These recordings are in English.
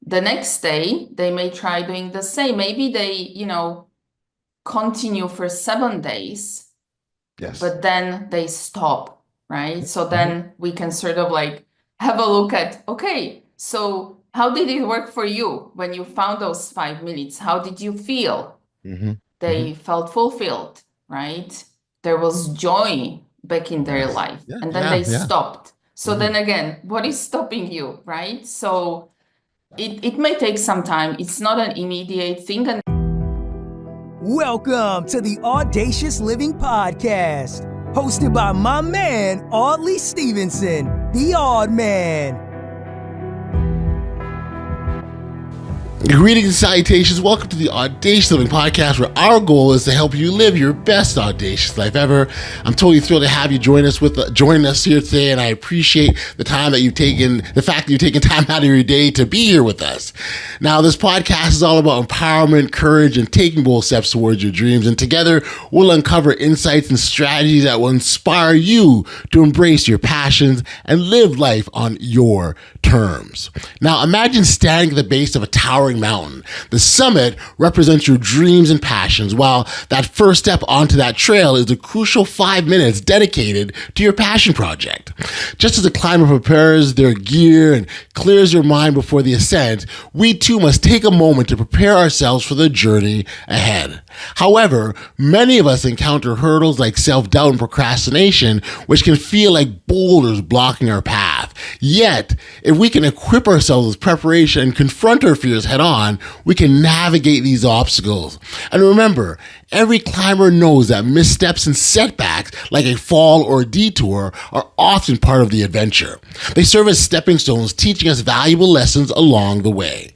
the next day, they may try doing the same. Maybe they, continue for 7 days, Yes. but then they stop, right? So Mhm. then we can sort of like have a look at, okay, so how did it work for you when you found those 5 minutes? How did you feel? Mhm. Mhm. They felt fulfilled, right? There was joy back in their Yes. life, Yeah. and then Yeah. they Yeah. stopped. So then Mhm. again, what is stopping you, right? So it may take some time. It's not an immediate thing. And Welcome to the Audacious Living Podcast, hosted by my man, Audley Stephenson, the Odd Man. Greetings and salutations. Welcome to the Audacious Living Podcast, where our goal is to help you live your best audacious life ever. I'm totally thrilled to have you join us here today, and I appreciate the fact that you've taken time out of your day to be here with us. Now, this podcast is all about empowerment, courage, and taking bold steps towards your dreams. And together, we'll uncover insights and strategies that will inspire you to embrace your passions and live life on your terms. Now, imagine standing at the base of a towering mountain. The summit represents your dreams and passions, while that first step onto that trail is the crucial 5 minutes dedicated to your passion project. Just as a climber prepares their gear and clears their mind before the ascent, we too must take a moment to prepare ourselves for the journey ahead. However, many of us encounter hurdles like self-doubt and procrastination, which can feel like boulders blocking our path. Yet, if we can equip ourselves with preparation and confront our fears head on, we can navigate these obstacles. And remember, every climber knows that missteps and setbacks, like a fall or a detour, are often part of the adventure. They serve as stepping stones, teaching us valuable lessons along the way.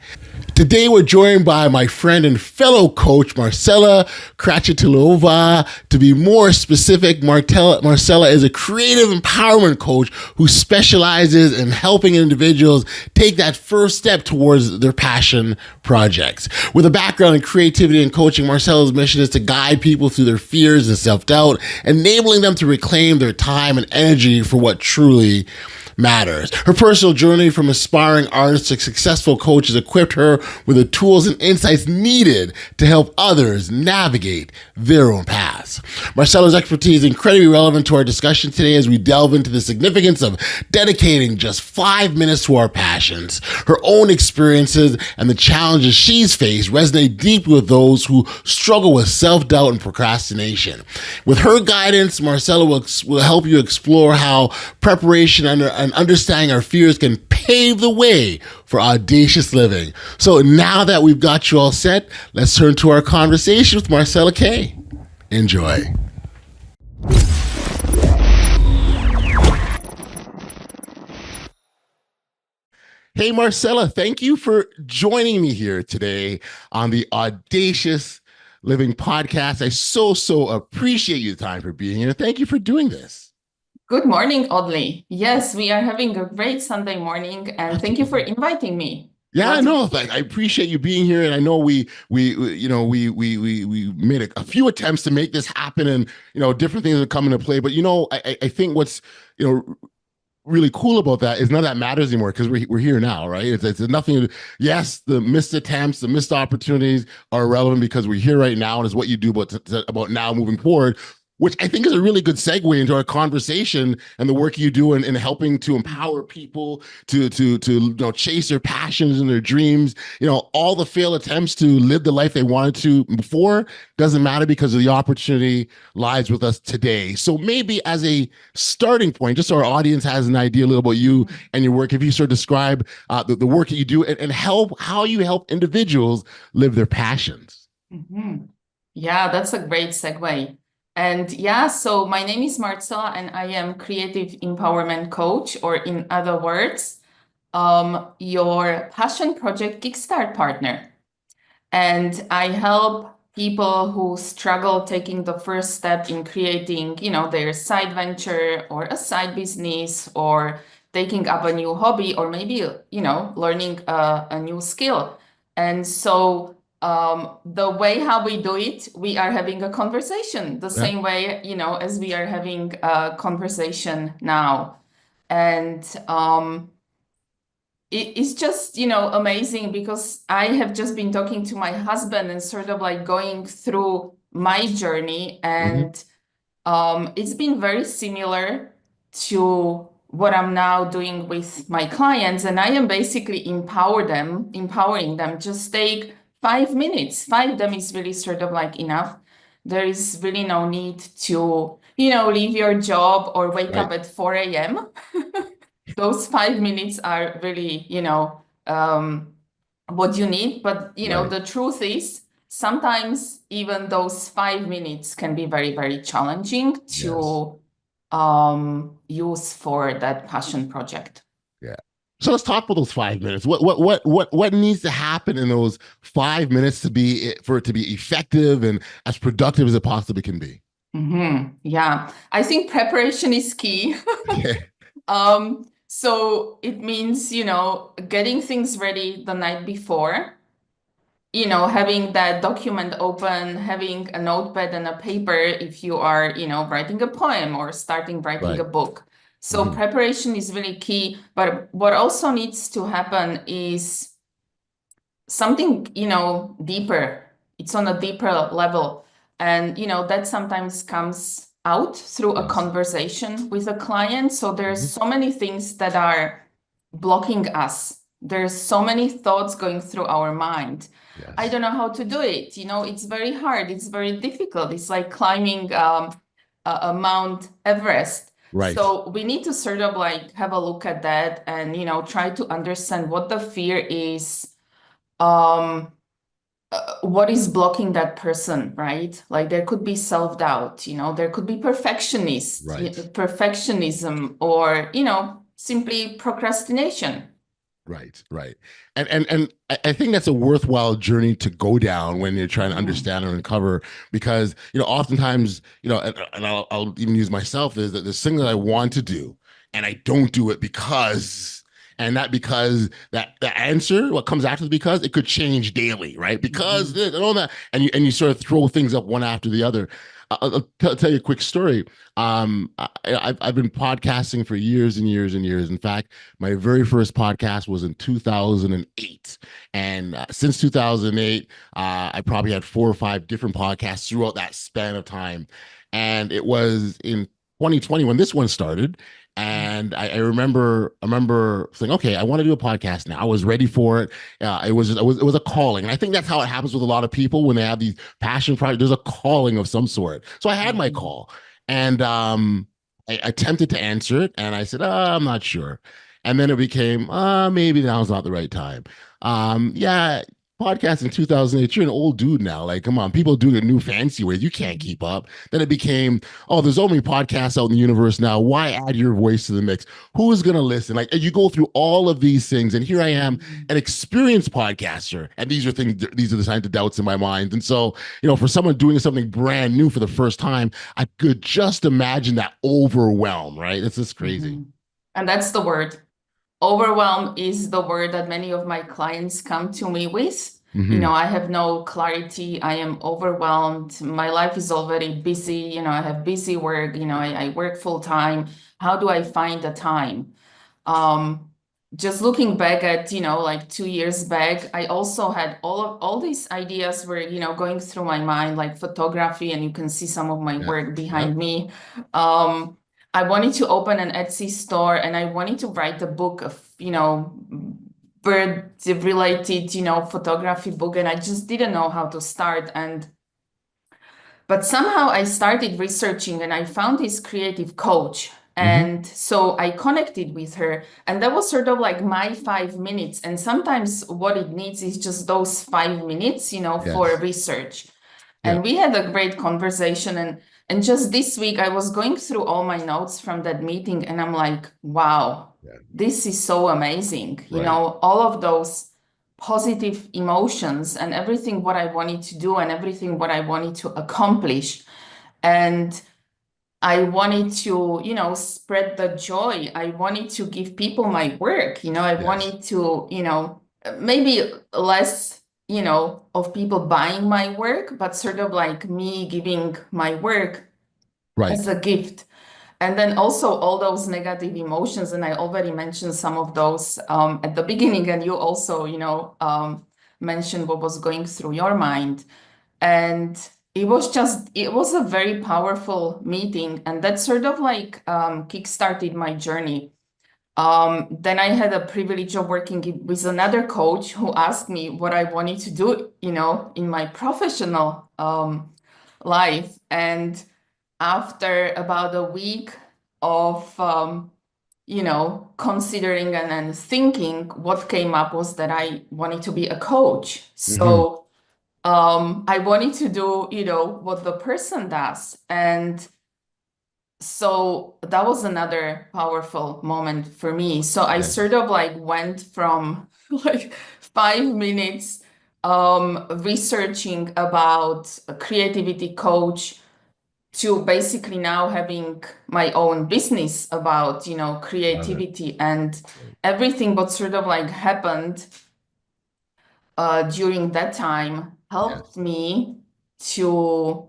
Today, we're joined by my friend and fellow coach, Marcela Kratochvilova. To be more specific, Marcela is a creative empowerment coach who specializes in helping individuals take that first step towards their passion projects. With a background in creativity and coaching, Marcela's mission is to guide people through their fears and self-doubt, enabling them to reclaim their time and energy for what truly matters. Her personal journey from aspiring artist to successful coach has equipped her with the tools and insights needed to help others navigate their own paths. Marcela's expertise is incredibly relevant to our discussion today as we delve into the significance of dedicating just 5 minutes to our passions. Her own experiences and the challenges she's faced resonate deeply with those who struggle with self-doubt and procrastination. With her guidance, Marcela will help you explore how preparation and understanding our fears can pave the way for audacious living. So now that we've got you all set, let's turn to our conversation with Marcela K. Enjoy. Hey, Marcela, thank you for joining me here today on the Audacious Living Podcast. I so appreciate your time for being here. Thank you for doing this. good morning, Audley. Yes, we are having a great Sunday morning, and thank you for inviting me. Yeah, Glad to no, be here. I appreciate you being here, and I know we made a few attempts to make this happen, and different things are coming into play. But I think what's really cool about that is none of that matters anymore because we're here now, right? It's nothing. Yes, the missed attempts, the missed opportunities are irrelevant because we're here right now, and it's what you do about now moving forward. Which I think is a really good segue into our conversation and the work you do in helping to empower people to chase their passions and their dreams. All the failed attempts to live the life they wanted to before doesn't matter because of the opportunity lies with us today. So maybe as a starting point, just so our audience has an idea a little about you and your work, if you sort of describe the work that you do and how you help individuals live their passions. Mhm. Yeah, that's a great segue. And yeah, so my name is Marcela, and I am creative empowerment coach, or in other words, your passion project Kickstart partner. And I help people who struggle taking the first step in creating, their side venture or a side business, or taking up a new hobby, or maybe, learning a new skill. And so the way how we do it, we are having a conversation the Yeah. same way, as we are having a conversation now. And it's just, amazing because I have just been talking to my husband and sort of like going through my journey, Hmm. and it's been very similar to what I'm now doing with my clients, and I am basically empowering them. Just take 5 minutes. Five of them is really sort of like enough. There is really no need to, leave your job or wake up Right. at 4 a.m. Those 5 minutes are really, what you need. But, Right. the truth is, sometimes even those 5 minutes can be very, very challenging Yes. to use for that passion project. Yeah. So let's talk about those 5 minutes. What needs to happen in those 5 minutes to be for it to be effective and as productive as it possibly can be? Yeah, I think preparation is key. Okay. So it means, getting things ready the night before, having that document open, having a notepad and a paper if you are, writing a poem or starting writing a Right. book. So Hmm. preparation is really key. But what also needs to happen is something, deeper. It's on a deeper level. And, that sometimes comes out through a Yes. conversation with a client. So there's Hmm. so many things that are blocking us. There's so many thoughts going through our mind. I Yes. don't know how to do it. It's very hard. It's very difficult. It's like climbing a Mount Everest. Right. So we need to sort of like have a look at that and, try to understand what the fear is, um what is blocking that person, right? Like there could be self-doubt, there could be Right. perfectionism, or simply procrastination. Right, right, and I think that's a worthwhile journey to go down when you're trying to Mhm. understand and uncover, because oftentimes and I'll even use myself, is that there's things that I want to do and I don't do it because, and that because that the answer, what comes after the because, it could change daily, right? Because Mhm. this and all that, and you sort of throw things up one after the other. I'll tell you a quick story. I've been podcasting for years and years and years. In fact, my very first podcast was in 2008. And since 2008, I probably had 4 or 5 different podcasts throughout that span of time. And it was in 2020 when this one started. And I remember saying, okay, I want to do a podcast now. I was ready for it. It was a calling. And I think that's how it happens with a lot of people when they have these passion projects. There's a calling of some sort. So I had my Mhm. call. And I attempted to answer it, and I said, I'm not sure. And then it became, maybe now's not the right time. Yeah, podcast in 2008, you're an old dude now. Like, come on, people do the new fancy ways. You can't keep up. Then it became, oh, there's only podcasts out in the universe now. Why add your voice to the mix? Who is going to listen? Like, you go through all of these things, and here I am, Mhm. an experienced podcaster, and these are the kinds of doubts in my mind. And so, for someone doing something brand new for the first time, I could just imagine that overwhelm, right? It's just crazy. Mhm. And that's the word. Overwhelm is the word that many of my clients come to me with. Hmm. I have no clarity. I am overwhelmed. My life is already busy. I have busy work. I work full time. How do I find the time? Um, just looking back at, like 2 years back, I also had all these ideas were, going through my mind, like photography, and you can see some of my Yeah. work Yep. behind me. Um, I wanted to open an Etsy store, and I wanted to write a book of, bird related, photography book, and I just didn't know how to start. But somehow I started researching and I found this creative coach. Hmm. And so I connected with her, and that was sort of like my 5 minutes. And sometimes what it needs is just those 5 minutes, for Yes. research. Yeah. And we had a great conversation. And just this week, I was going through all my notes from that meeting, and I'm like, wow, Yeah. this is so amazing. Right. All of those positive emotions and everything what I wanted to do and everything what I wanted to accomplish. And I wanted to, spread the joy. I wanted to give people my work. I Yes. wanted to, maybe less, of people buying my work, but sort of like me giving my work as Right. a gift. And then also all those negative emotions, and I already mentioned some of those at the beginning, and you also, mentioned what was going through your mind. And it was a very powerful meeting, and that sort of like kickstarted my journey. Then I had a privilege of working with another coach who asked me what I wanted to do, in my professional life. And after about a week of, considering and thinking, what came up was that I wanted to be a coach. Hmm. So I wanted to do, what the person does. And so that was another powerful moment for me. So I Yes. sort of like went from like 5 minutes researching about a creativity coach to basically now having my own business about, Love it. creativity and everything what sort of like happened during that time helped Yes. me to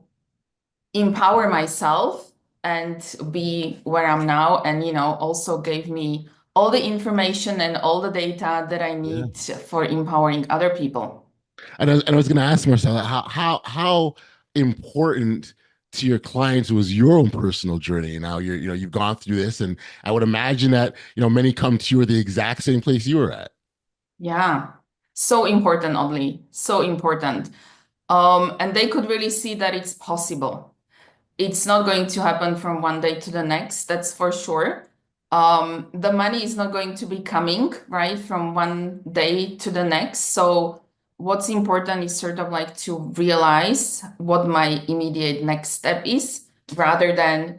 empower myself and be where I'm now. And, also gave me all the information and all the data that I Yeah. need for empowering other people. And I was going to ask Marcella, how important to your clients was your own personal journey? Now you've gone through this, and I would imagine that many come to you at the exact same place you were at. Yeah. So important, Audley. So important. And they could really see that it's possible. It's not going to happen from one day to the next, that's for sure. The money is not going to be coming, right, from one day to the next. So what's important is sort of like to realize what my immediate next step is rather than,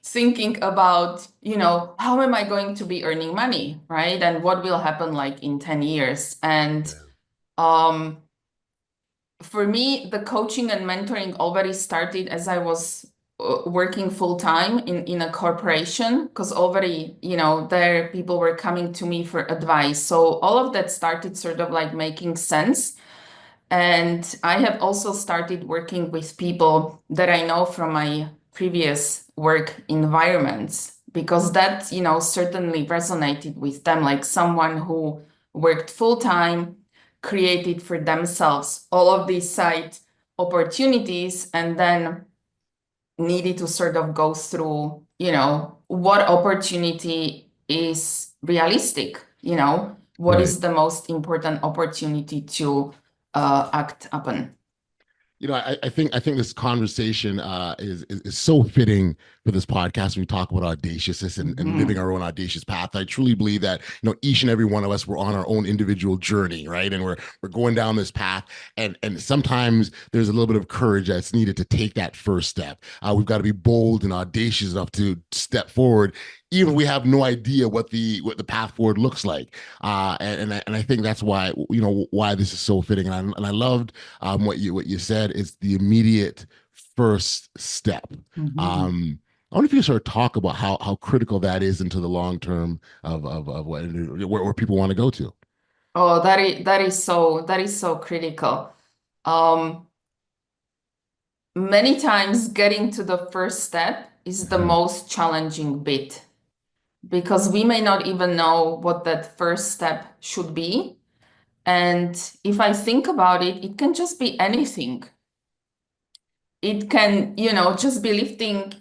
thinking about, how am I going to be earning money, right? And what will happen like in 10 years? And um for me, the coaching and mentoring already started as I was working full time in a corporation, because already, there people were coming to me for advice. So all of that started sort of like making sense. And I have also started working with people that I know from my previous work environments, because that, certainly resonated with them, like someone who worked full time, created for themselves all of these side opportunities, and then needed to sort of go through, what opportunity is realistic, what Right. is the most important opportunity to act upon. I think this conversation is so fitting for this podcast when we talk about audaciousness and living Mhm. our own audacious path. I truly believe that each and every one of us, we're on our own individual journey, right? And we're going down this path, and sometimes there's a little bit of courage that's needed to take that first step. We've got to be bold and audacious enough to step forward, even if we have no idea what the path forward looks like. And I think that's why why this is so fitting. And I loved what you said is the immediate first step. Mhm. I wonder if you sort of talk about how critical that is into the long term of where people want to go to. Oh, that is so critical. Um, Many times getting to the first step is the Mhm. most challenging bit, because we may not even know what that first step should be. And if I think about it, it can just be anything. It can, just be lifting,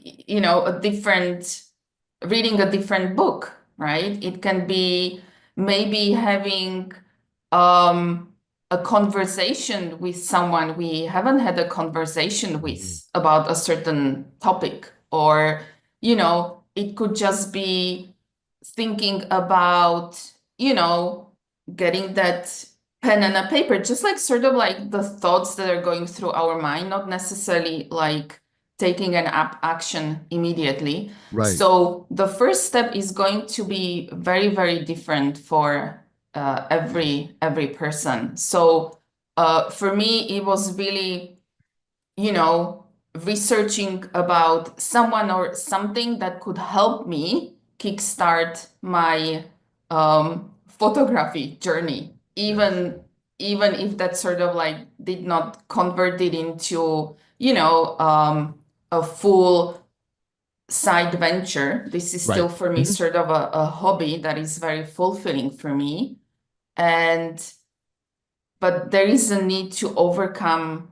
reading a different book, right? It can be maybe having um, a conversation with someone we haven't had a conversation Mhm. with about a certain topic. Or, it could just be thinking about, getting that pen and a paper, just like sort of like the thoughts that are going through our mind, not necessarily like taking an action immediately. Right. So the first step is going to be very, very different for every person. So for me, it was really, researching about someone or something that could help me kickstart my photography journey, Yes. even if that sort of like did not convert it into, a full side venture. This is Right. still for me Mhm. sort of a hobby that is very fulfilling for me. And but there is a need to overcome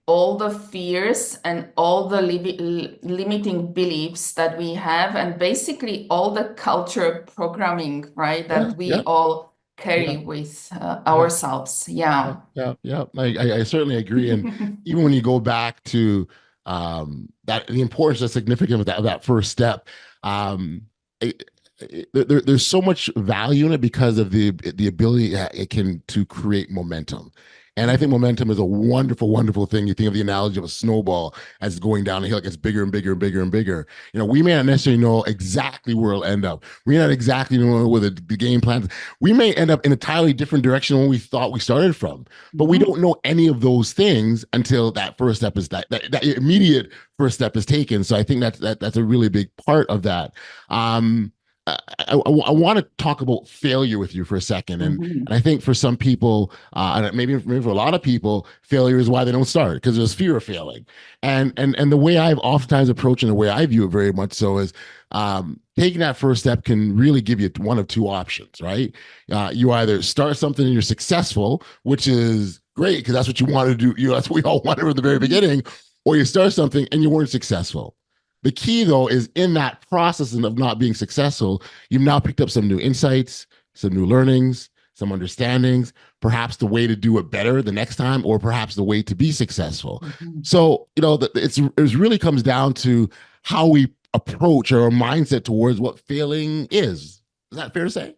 all the fears and all the limiting beliefs that we have, and basically all the culture programming, right, Yeah, that we yeah, all yeah, carry with yeah. ourselves. Yeah, Yeah. yeah, yeah. I certainly agree. And even when you go back to that, the importance and significance of that first step, um, there's so much value in it because of the ability that it can to create momentum. And I think momentum is a wonderful, wonderful thing. You think of the analogy of a snowball as going down a hill, it gets bigger and bigger and bigger and bigger. You know, we may not necessarily know exactly where it'll end up. We may not exactly know where the game plan. We may end up in a entirely different direction when we thought we started from, but we Mhm. don't know any of those things until that first step is that immediate first step is taken. So I think that's a really big part of that. um I want to talk about failure with you for a second, Mhm. and I think for some people, and maybe for a lot of people, failure is why they don't start because there's fear of failing. And the way I've oftentimes approached and the way I view it very much so is, taking that first step can really give you one of two options, right? You either start something and you're successful, which is great because that's what you want to do. That's what we all wanted from the very Mhm. beginning, or you start something and you weren't successful. The key, though, is in that process of not being successful, you've now picked up some new insights, some new learnings, some understandings, perhaps the way to do it better the next time, or perhaps the way to be successful. Mhm. So, it really comes down to how we approach our mindset towards what failing is. Is that fair to say?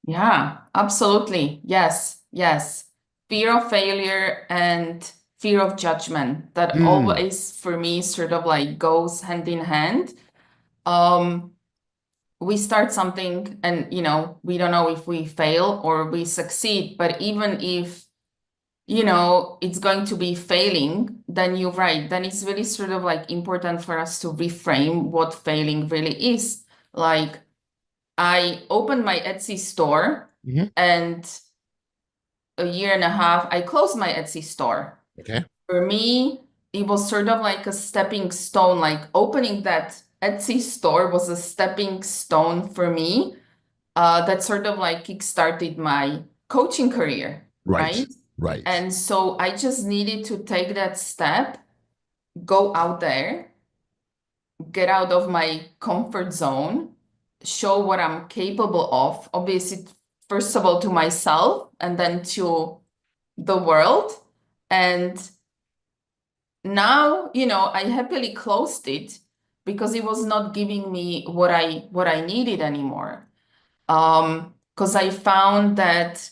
Yeah, absolutely. Yes, yes. Fear of failure and fear of judgment, that Mm, always for me sort of like goes hand in hand. Um, we start something and we don't know if we fail or we succeed, but even if it's going to be failing, then you're right. Then it's really sort of like important for us to reframe what failing really is. Like, I opened my Etsy store, mhm. and a year and a half, I closed my Etsy store. Okay. For me, it was sort of like a stepping stone. Like, opening that Etsy store was a stepping stone for me, that sort of like kickstarted my coaching career, Right. right? Right. And so I just needed to take that step, go out there, get out of my comfort zone, show what I'm capable of, obviously, first of all, to myself and then to the world. And now, I happily closed it because it was not giving me what I needed anymore. Because I found that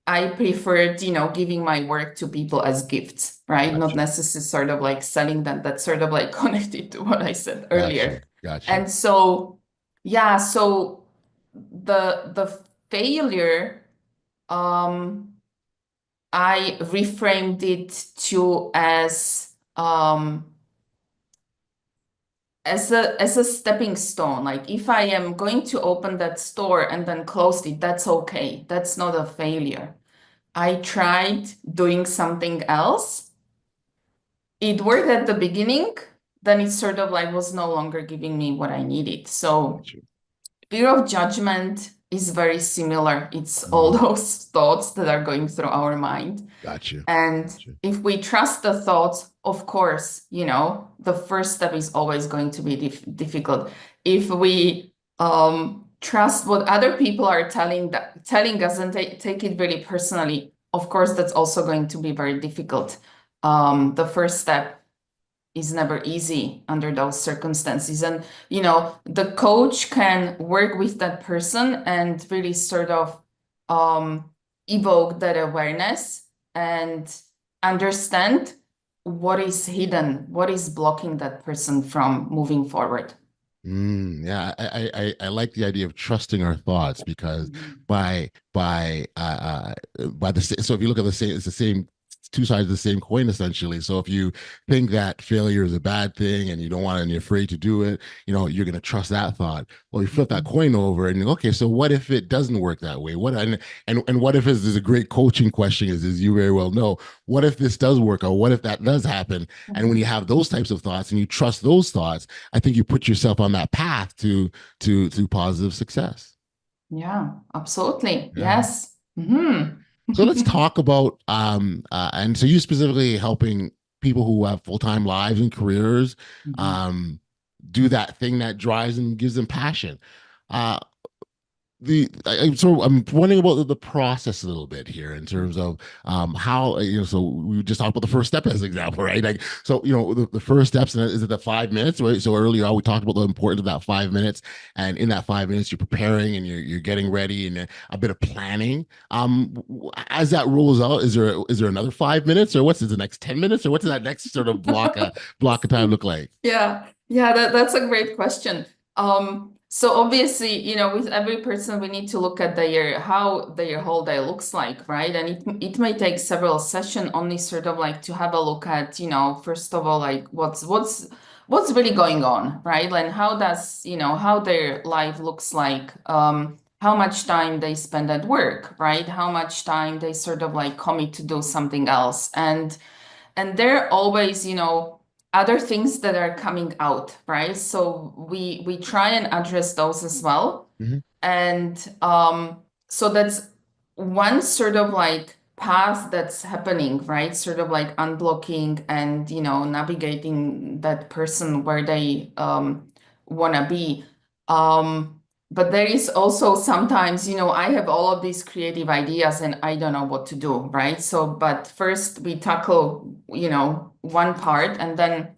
I preferred, giving my work to people as gifts, right? Not Gotcha. necessarily sort of like selling them. That's sort of like connected to what I said Gotcha. earlier. Gotcha. And so, yeah, so the failure, um, I reframed it to as a stepping stone. Like, if I am going to open that store and then close it, that's okay. That's not a failure. I tried doing something else. It worked at the beginning, then it sort of like was no longer giving me what I needed. So Gotcha. fear of judgment is very similar. It's all Mm, those thoughts that are going through our mind. gotcha. And Gotcha. if we trust the thoughts, of course, the first step is always going to be difficult. If we trust what other people are telling us and take it really personally, of course, that's also going to be very difficult. The first step is never easy under those circumstances. And, the coach can work with that person and really sort of um, evoke that awareness and understand what is hidden, what is blocking that person from moving forward. Yeah, I like the idea of trusting our thoughts because Mhm. by the so if you look at the same, it's the same two sides of the same coin, essentially. So if you think that failure is a bad thing and you don't want to, and you're afraid to do it, you're going to trust that thought. Well, you flip that coin over and okay, so what if it doesn't work that way? What and what if is a great coaching question as you very well know, what if this does work or what if that does happen? And when you have those types of thoughts and you trust those thoughts, I think you put yourself on that path to positive success. Yeah, absolutely. Yeah. Yes. Mm-hmm. So let's talk about and so you specifically helping people who have full-time lives and careers Mhm. um do that thing that drives and gives them passion. Uh I'm wondering about the process a little bit here in terms of how so we just talked about the first step as an example, right? Like so the first steps, is it the 5 minutes, right? So earlier on we talked about the importance of that 5 minutes, and in that 5 minutes you're preparing and you're getting ready and a bit of planning. As that rolls out, is there another 5 minutes, or what's the next 10 minutes, or what's that next sort of block of time look like? Yeah, yeah, that's a great question. So obviously, with every person, we need to look at how their whole day looks like, right? And it may take several sessions only sort of like to have a look at, first of all, like what's really going on, right? And how their life looks like, how much time they spend at work, right? How much time they sort of like commit to do something else. And there are always, other things that are coming out, right? So we try and address those as well. Mm-hmm. And so that's one sort of like path that's happening, right? Sort of like unblocking and, navigating that person where they wanna be. But there is also sometimes, I have all of these creative ideas and I don't know what to do, right? So, but first we tackle, one part and then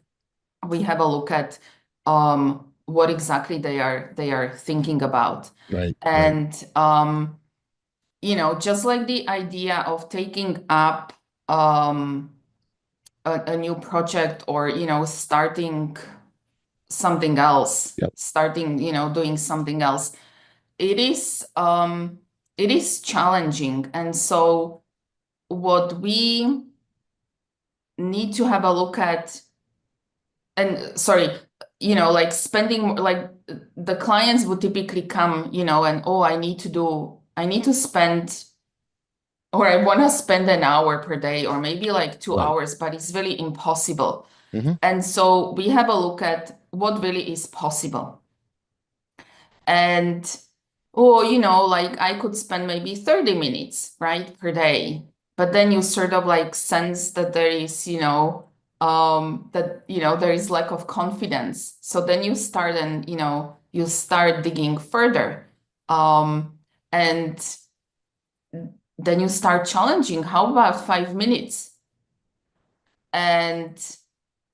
we have a look at what exactly they are thinking about. Right, right. And just like the idea of taking up a new project or, starting something else, Yep. starting, doing something else, it is challenging. And so what we need to have a look at, and sorry, like spending, like the clients would typically come, and oh, I need to spend, or I want to spend an hour per day or maybe like two Right. hours, but it's really impossible. Mm-hmm. And so we have a look at what really is possible. And oh, like I could spend maybe 30 minutes, right, per day. But then you sort of like sense that there is, there is lack of confidence. So then you start and, you start digging further. And then you start challenging, how about 5 minutes? And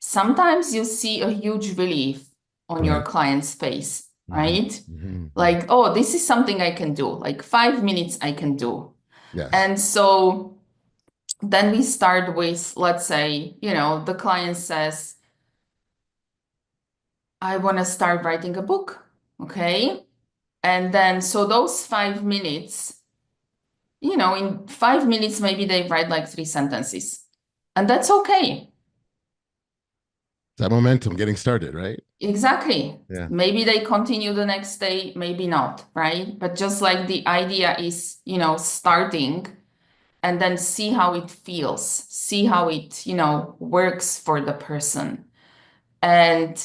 sometimes you see a huge relief on your Right. client's face, Mm-hmm. right? Mm-hmm. Like, oh, this is something I can do. Like 5 minutes I can do. Yes. And so then we start with, let's say, the client says, I want to start writing a book. Okay. And then, so those 5 minutes, in 5 minutes, maybe they write like 3 sentences. And that's okay. That momentum getting started, right? Exactly. Yeah. Maybe they continue the next day, maybe not, right? But just like the idea is, starting and then see how it feels, see how it, works for the person. And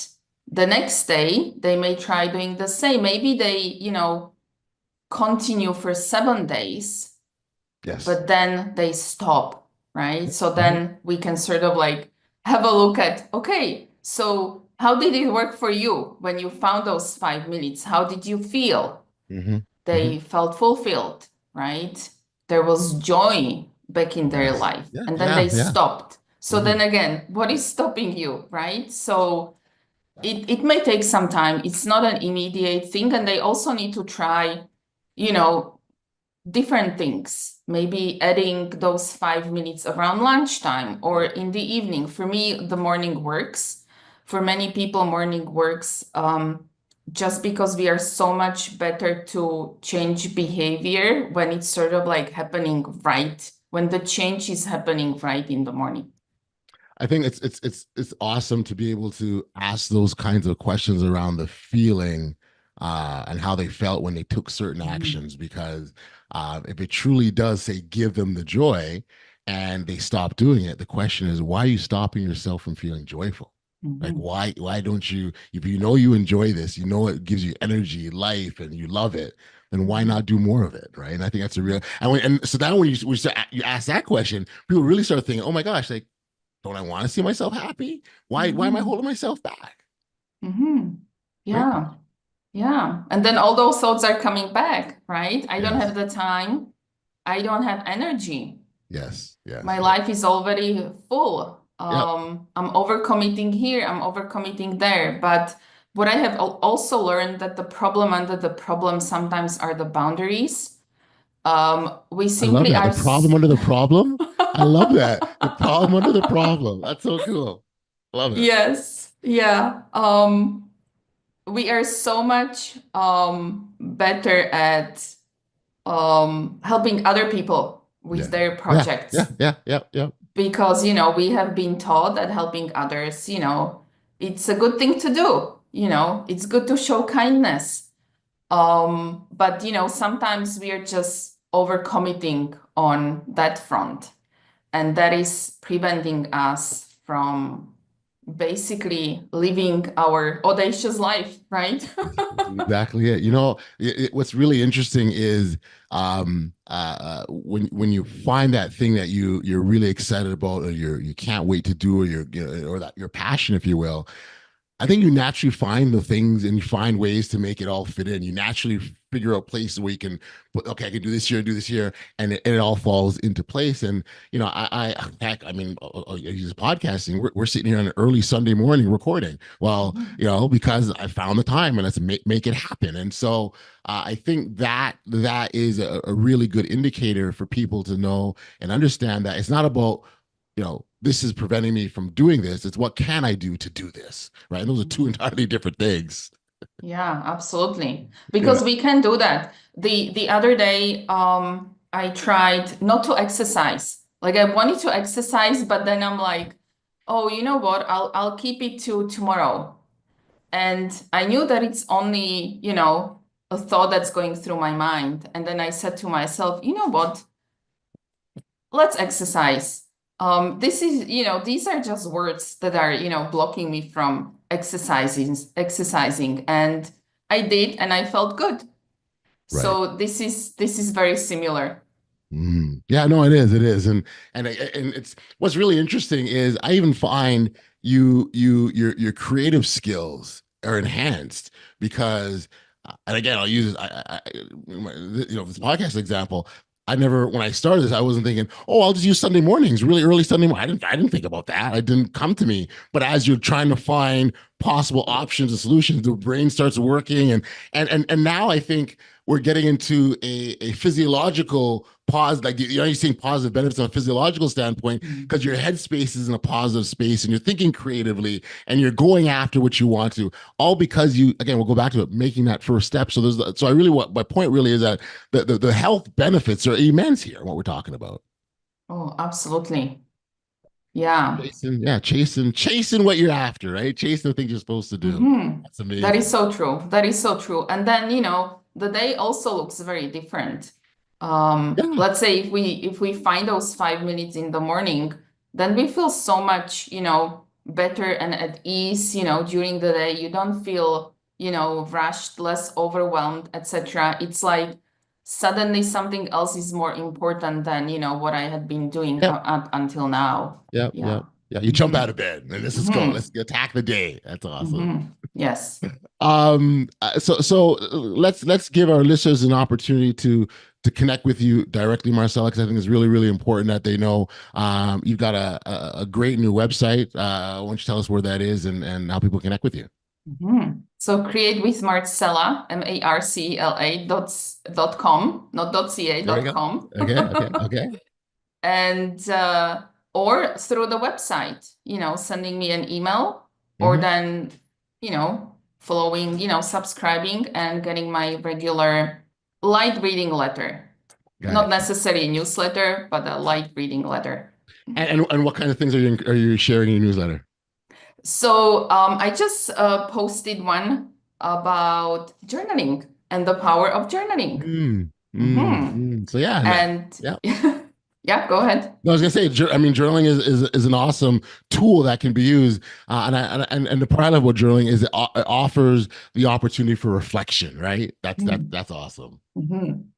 the next day, they may try doing the same. Maybe they, continue for 7 days, Yes. but then they stop, right? So Mm-hmm. then we can sort of like have a look at, okay, so how did it work for you when you found those 5 minutes? How did you feel? Mm-hmm. Mm-hmm. They felt fulfilled, right? There was joy back in their Yes. life, Yeah. and then Yeah. they Yeah. stopped. So Mm-hmm. then again, what is stopping you, right? So it may take some time. It's not an immediate thing, and they also need to try, you know, different things, maybe adding those 5 minutes around lunchtime or in the evening. For me, the morning works. For many people, morning works just because we are so much better to change behavior when it's sort of like happening right when the change is happening right in the morning. I think it's awesome to be able to ask those kinds of questions around the feeling and how they felt when they took certain actions. Because if it truly does say give them the joy, and they stop doing it, the question is, why are you stopping yourself from feeling joyful? Like, why don't you, if you know you enjoy this, you know it gives you energy, life, and you love it, then why not do more of it, right? And I think that's a real, and so then when you ask that question, people really start thinking, oh my gosh, like, don't I want to see myself happy? Why am I holding myself back? Right? Yeah. Yeah. And then all those thoughts are coming back, right? I don't have Yes. the time. I don't have energy. Yes. My Yes. Yes. life is already full. Yep. I'm overcommitting here, I'm overcommitting there. But what I have also learned that the problem under the problem sometimes are the boundaries. We I love simply that. are. The problem under the problem. I love that. The problem under the problem. That's so cool. Love it. Yes. Yeah. We are so much better at helping other people with Yeah. their Yeah. Yeah. projects Yeah. Yeah. Yeah. because, we have been taught that helping others, it's a good thing to do. It's good to show kindness. But, sometimes we are just overcommitting on that front, and that is preventing us from basically living our audacious life, right? That's exactly it. What's really interesting is when you find that thing that you're really excited about, or you can't wait to do, or or that your passion, if you will. I think you naturally find the things, and you find ways to make it all fit in. You naturally figure out places where you can put, okay, I can do this here, do this here, and it all falls into place. And heck, I mean, use podcasting. We're sitting here on an early Sunday morning recording. Well, because I found the time, and let's make it happen. And so I think that is a really good indicator for people to know and understand that it's not about, this is preventing me from doing this. It's what can I do to do this, right? And those are two entirely different things. Yeah, absolutely. Yeah. Because we can do that. The other day, I tried not to exercise. Like I wanted to exercise, but then I'm like, oh, you know what? I'll keep it to tomorrow. And I knew that it's only, a thought that's going through my mind. And then I said to myself, you know what? Let's exercise. These are just words that are, blocking me from exercising. And I did, and I felt good. Right. So this is very similar. Yeah, no, it is, and it's what's really interesting is I even find your creative skills are enhanced because, and again, I'll use this podcast example. I never, when I started this, I wasn't thinking, oh, I'll just use Sunday mornings, really early Sunday morning. I didn't think about that. It didn't come to me. But as you're trying to find possible options and solutions, the brain starts working, and now I think we're getting into a physiological pause, like you're seeing positive benefits on a physiological standpoint because your headspace is in a positive space, and you're thinking creatively, and you're going after what you want to, all because we'll go back to it, making that first step. So I really, what my point really is that the health benefits are immense here, what we're talking about. Oh, absolutely. Yeah. Chasing what you're after, right? Chasing the things you're supposed to do. That's That amazing. is so true. That is so true. And then, the day also looks very different. Yeah. Let's say if we find those 5 minutes in the morning, then we feel so much, better and at ease, during the day. You don't feel, rushed, less overwhelmed, etc. It's like suddenly something else is more important than, what I had been doing Yep. until now. Yep. Yeah. Yep. Yeah. You jump out of bed and let's just go. Let's attack the day. That's awesome. Yes. So let's give our listeners an opportunity to connect with you directly, Marcela, because I think it's really, really important that they know you've got a great new website. Why don't you tell us where that is and how people connect with you? So create with Marcela, Marcela .com, not .ca, There you go. .com. Okay. And or through the website, sending me an email, or Mhm. then, following, subscribing and getting my regular light reading letter. Got Not it. necessarily a newsletter, but a light reading letter. And what kind of things are you sharing in your newsletter? So I just posted one about journaling and the power of journaling. So yeah, And yeah. yeah, go ahead. No, I was gonna say, I mean, journaling is an awesome tool that can be used, and the part of what journaling is, it offers the opportunity for reflection, right? That's awesome.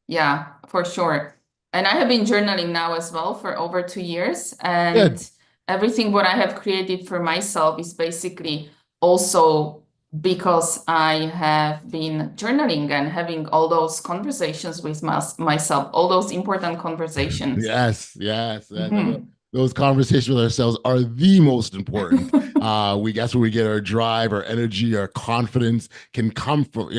Yeah, for sure. And I have been journaling now as well for over 2 years. Good. And everything what I have created for myself is basically also because I have been journaling and having all those conversations with myself, all those important conversations. Yes. Those conversations with ourselves are the most important. That's where we get our drive, our energy, our confidence can come from.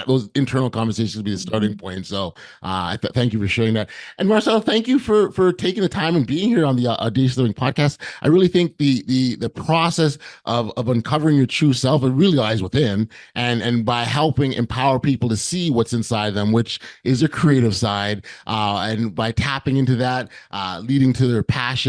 Those internal conversations be the starting point. So, thank you for sharing that. And Marcela, thank you for taking the time and being here on the Audacious Living podcast. I really think the process of uncovering your true self, it really lies within, and by helping empower people to see what's inside them, which is a creative side, and by tapping into that, leading to their passions,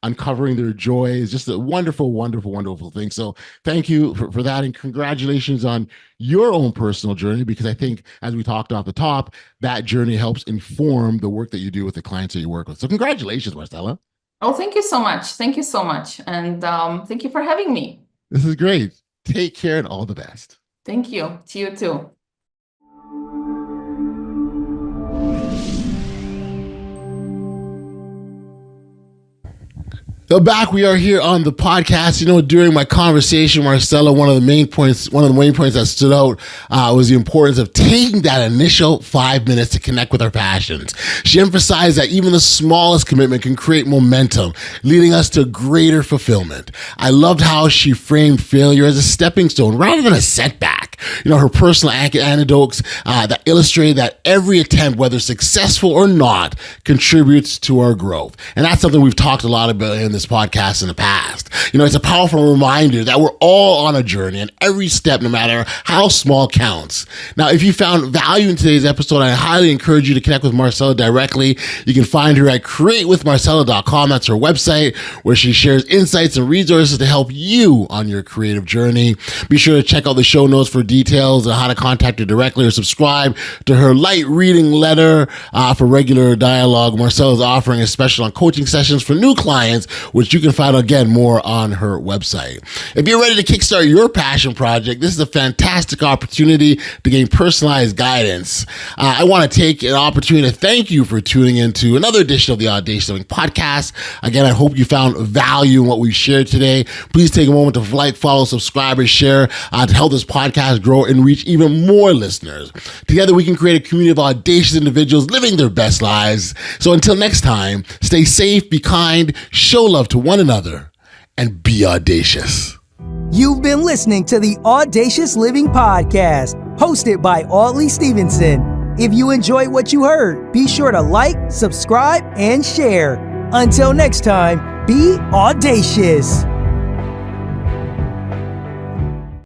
uncovering their joy is just a wonderful, wonderful, wonderful thing. So thank you for that, and congratulations on your own personal journey, because I think, as we talked off the top, that journey helps inform the work that you do with the clients that you work with. So congratulations, Marcela. Oh, thank you so much. Thank you so much. And thank you for having me. This is great. Take care and all the best. Thank you. To you too. So back, we are here on the podcast. During my conversation, Marcela, one of the main points that stood out was the importance of taking that initial 5 minutes to connect with our passions. She emphasized that even the smallest commitment can create momentum, leading us to greater fulfillment. I loved how she framed failure as a stepping stone rather than a setback. Her personal anecdotes that illustrate that every attempt, whether successful or not, contributes to our growth. And that's something we've talked a lot about in this podcast in the past. It's a powerful reminder that we're all on a journey, and every step, no matter how small, counts. Now, if you found value in today's episode, I highly encourage you to connect with Marcela directly. You can find her at createwithmarcela.com. That's her website, where she shares insights and resources to help you on your creative journey. Be sure to check out the show notes for details on how to contact her directly, or subscribe to her light reading letter for regular dialogue. Marcela is offering a special on coaching sessions for new clients, which you can find, again, more on her website. If you're ready to kickstart your passion project, this is a fantastic opportunity to gain personalized guidance. I want to take an opportunity to thank you for tuning into another edition of the Audacious Living podcast. Again, I hope you found value in what we shared today. Please take a moment to like, follow, subscribe, and share to help this podcast grow and reach even more listeners. Together, we can create a community of audacious individuals living their best lives. So until next time, stay safe, be kind, show love to one another, and be audacious. You've been listening to the Audacious Living Podcast, hosted by Audley Stephenson. If you enjoyed what you heard, be sure to like, subscribe, and share. Until next time, be audacious.